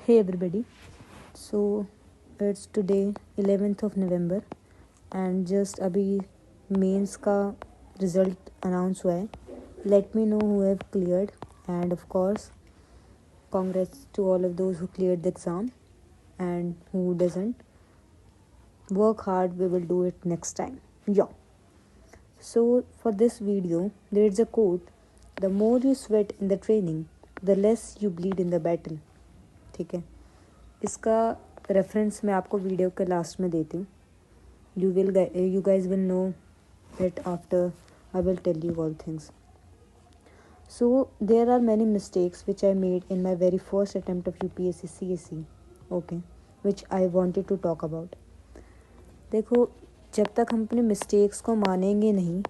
Hey everybody, so it's today 11th of November and just अभी mains का result announce हुआ है. Let me know who have cleared and of course congrats to all of those who cleared the exam and who doesn't. Work hard, we will do it next time. Yeah. So for this video there is a quote, the more you sweat in the training the less you bleed in the battle. ठीक है, इसका reference मैं आपको video के last में देती हूँ. you guys will know it after I will tell you all things. So there are many mistakes which I made in my very first attempt of UPSC CSE, okay, which I wanted to talk about. देखो, जब तक हम अपने mistakes को मानेंगे नहीं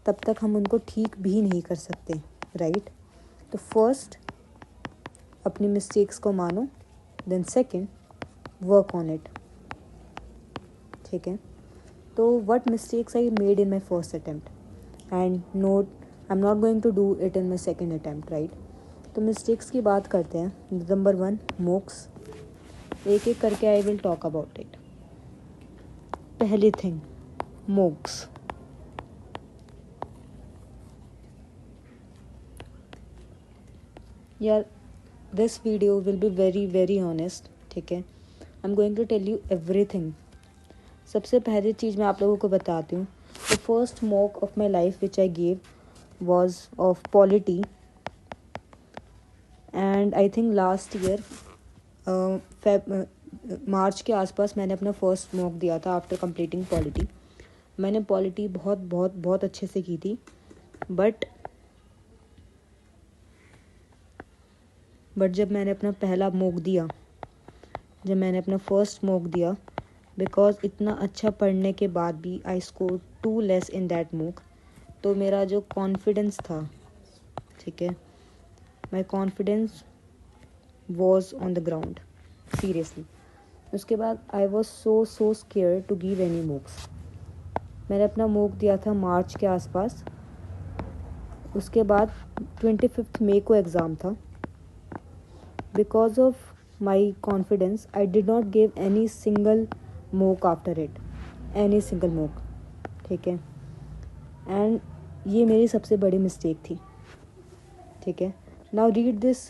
तब तक हम उनको ठीक भी नहीं कर सकते, राइट? तो फर्स्ट अपनी मिस्टेक्स को मानो, then second work on it. ठीक है, तो what mistakes I made in my first attempt and note I am not going to do it in my second attempt, right? तो मिस्टेक्स की बात करते हैं. Number 1 mocks. एक एक करके I will talk about it. पहली थिंग, मोक्स. यार this video will be very very honest, ठीक है? I am going to tell you everything. सबसे पहली चीज़ मैं आप लोगों को बताती हूँ. The first mock of my life which I gave was of polity and I think last year March के आसपास मैंने अपना फर्स्ट मॉक दिया था आफ्टर कंप्लीटिंग पॉलिटी. मैंने पॉलिटी बहुत बहुत बहुत अच्छे से की थी, बट जब मैंने अपना पहला मॉक दिया, जब मैंने अपना फर्स्ट मॉक दिया, बिकॉज इतना अच्छा पढ़ने के बाद भी I score 2 less in that mock, तो मेरा जो कॉन्फिडेंस था, ठीक है, my confidence was on the ground, seriously. उसके बाद I was so scare to give any mocks. मैंने अपना मॉक दिया था मार्च के आसपास. उसके बाद 25 मई को एग्ज़ाम था. Because of my confidence I did not give any single mock after it, any single mock, ठीक है? एंड ये मेरी सबसे बड़ी मिस्टेक थी, ठीक है? Now read this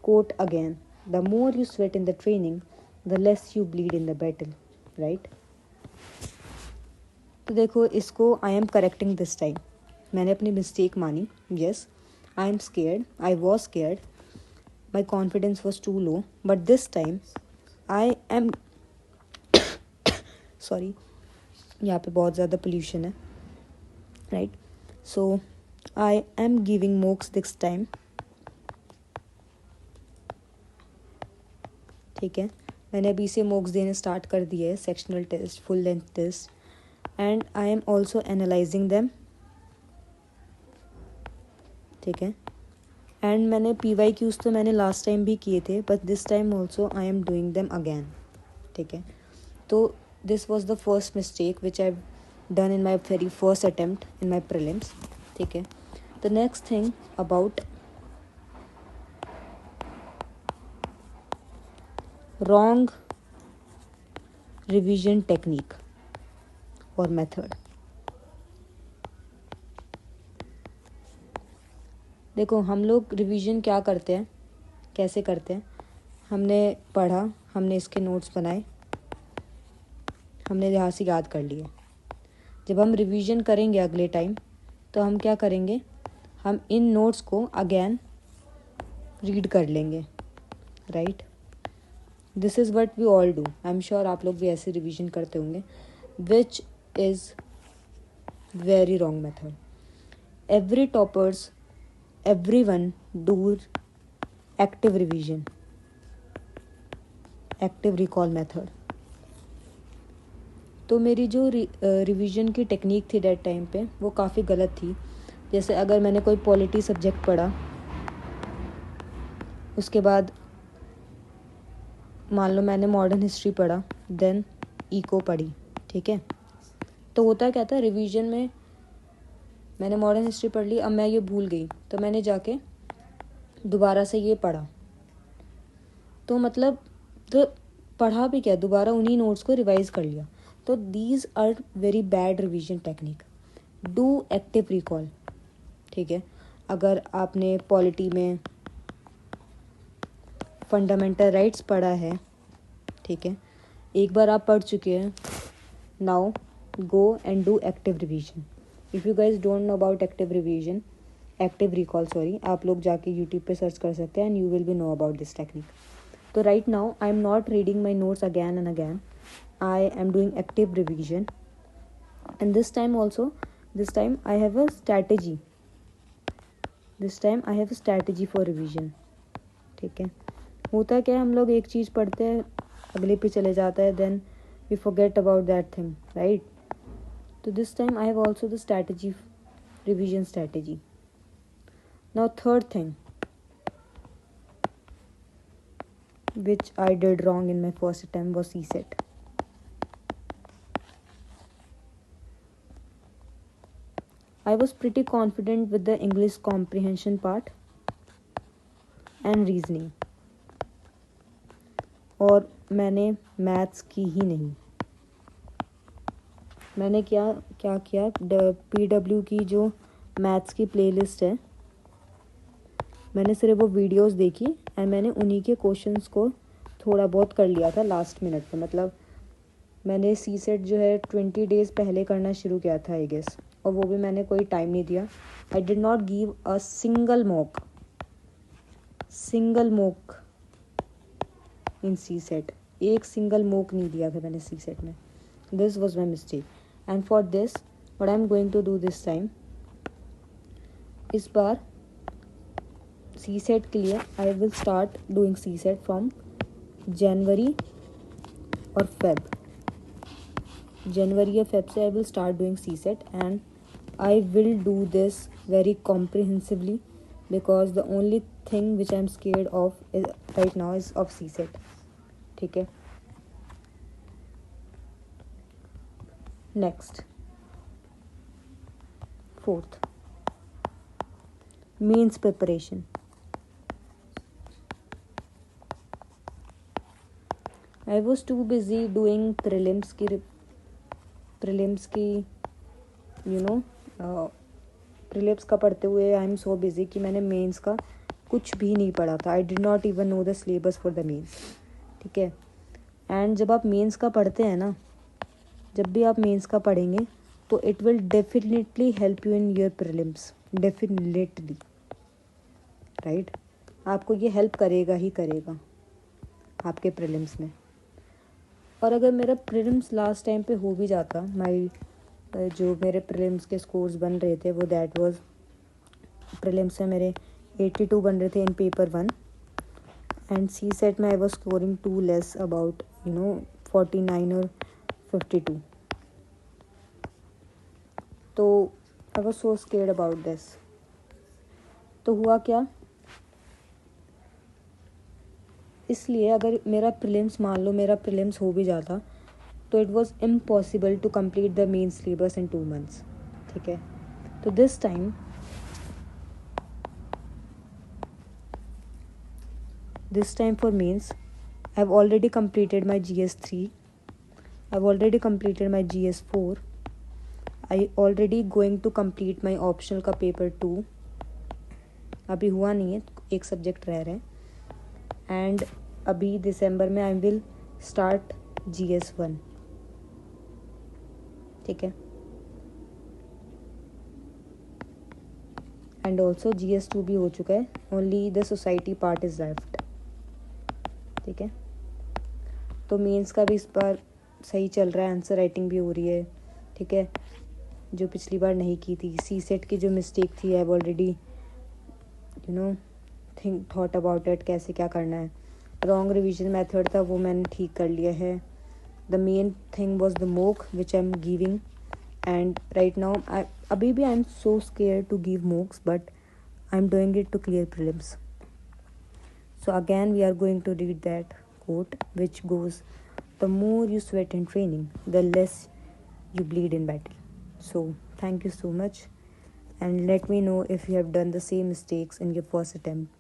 quote again, the more you sweat in the training the less you bleed in the battle, right? तो देखो, इसको I am correcting this time. मैंने अपनी मिस्टेक मानी. Yes, I am scared, I was scared, my confidence was too low, but this time I am sorry, यहाँ पे बहुत ज़्यादा pollution है, right? So I am giving mocks this time, ठीक है? मैंने अभी से mocks देने स्टार्ट कर दिए है, sectional test, full length test, and I am also analysing them, ठीक है? एंड मैंने PYQs तो मैंने लास्ट टाइम भी किए थे, but this time also I am doing them again, ठीक है? तो this was the first mistake which I done in my very first attempt in my prelims, ठीक है? The next thing about wrong revision technique और method. देखो, हम लोग revision क्या करते हैं, कैसे करते हैं? हमने पढ़ा, हमने इसके नोट्स बनाए, हमने यहाँ से याद कर लिए. जब हम रिवीजन करेंगे अगले टाइम, तो हम क्या करेंगे? हम इन नोट्स को अगेन रीड कर लेंगे, right? This is what we all do. I am sure आप लोग भी ऐसे रिवीजन करते होंगे, which is very wrong method. Every toppers, everyone do active revision, active recall method. तो मेरी जो रिवीजन की टेक्निक थी डेट टाइम पे, वो काफ़ी गलत थी. जैसे अगर मैंने कोई पॉलिटी सब्जेक्ट पढ़ा, उसके बाद मान लो मैंने मॉडर्न हिस्ट्री पढ़ा, देन इको पढ़ी, ठीक है? तो होता क्या था रिवीजन में, मैंने मॉडर्न हिस्ट्री पढ़ ली, अब मैं ये भूल गई, तो मैंने जाके दोबारा से ये पढ़ा, तो मतलब तो पढ़ा भी क्या, दोबारा उन्हीं नोट्स को रिवाइज कर लिया। तो these are very bad revision technique. Do active recall, ठीक है। अगर आपने पॉलिटी में फंडामेंटल राइट्स पढ़ा है, ठीक है, एक बार आप पढ़ चुके हैं, now go and do active revision. If you guys don't know about active revision, active recall sorry, आप लोग जाके यूट्यूब पे सर्च कर सकते हैं and you will be know about this technique. तो right now I am not reading my notes again and again, I am doing active revision and this time also, this time I have a strategy, this time I have a strategy for revision, ठीक है। होता क्या है, हम लोग एक चीज़ पढ़ते हैं, अगले पे चले जाता है, then we forget about that thing, right. तो this time I have also the strategy, revision strategy. Now third thing which I did wrong in my first attempt was CSET. I was pretty confident with the English comprehension part and reasoning, और मैंने maths की ही नहीं। मैंने क्या किया, PW की जो maths की प्लेलिस्ट है, मैंने सिर्फ वो वीडियोस देखी एंड मैंने उन्हीं के क्वेश्चंस को थोड़ा बहुत कर लिया था लास्ट मिनट पे। मतलब मैंने CSET जो है 20 डेज़ पहले करना शुरू किया था आई गेस, और वो भी मैंने कोई टाइम नहीं दिया। I did not give a single mock in CSET, एक सिंगल मॉक नहीं दिया था मैंने CSET में। This was my mistake and for this what I am going to do this time, इस बार CSET के लिए I will start doing CSET from January और जनवरी या फेब से I will start doing CSET and I will do this very comprehensively because the only thing which I am scared of right now is of CSET, ठीक है। Next, fourth, means preparation. I was too busy doing prelims की you know prelims का पढ़ते हुए आई am so busy कि मैंने mains का कुछ भी नहीं पढ़ा था। I did not even know the syllabus for the mains, ठीक है। एंड जब आप मेंस का पढ़ते हैं ना, जब भी आप मेंस का पढ़ेंगे तो it will definitely help you in your prelims, definitely, right. आपको ये हेल्प करेगा ही करेगा आपके प्रीलिम्स में। और अगर मेरा प्रीलिम्स लास्ट टाइम पे हो भी जाता, जो मेरे प्रीलिम्स के स्कोर्स बन रहे थे वो दैट वाज, प्रीलिम्स में मेरे 82 बन रहे थे इन पेपर 1 एंड CSET में I was scoring two less, about 49 और 52। तो I was so scared about this. तो हुआ क्या, इसलिए अगर मेरा प्रीलिम्स, मान लो मेरा प्रीलिम्स हो भी जाता, तो it was impossible to complete the main syllabus in 2 months, ठीक है। तो this time for mains I have already completed my GS3, I have already completed my GS4, I already going to complete my optional का paper 2, अभी हुआ नहीं है, एक subject रह रहे हैं। एंड अभी दिसंबर में आई विल स्टार्ट GS1, ठीक है। एंड ऑल्सो GS2 भी हो चुका है, only the society part is left, ठीक है। तो मेंस का भी इस बार सही चल रहा है, आंसर राइटिंग भी हो रही है, ठीक है, जो पिछली बार नहीं की थी। CSET की जो मिस्टेक थी आई have already thought about it, कैसे क्या करना है। रॉन्ग रिविजन मेथड था वो मैंने ठीक कर लिया है। The main thing was the mock which I am giving and right now अभी भी I am so scare to give mocks, but I am doing it to clear prelims. So again we are going to read that quote which goes, the more you sweat in training, the less you bleed in battle. So thank you so much and let me know if you have done the same mistakes in your first attempt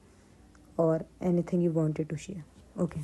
or anything you wanted to share. Okay.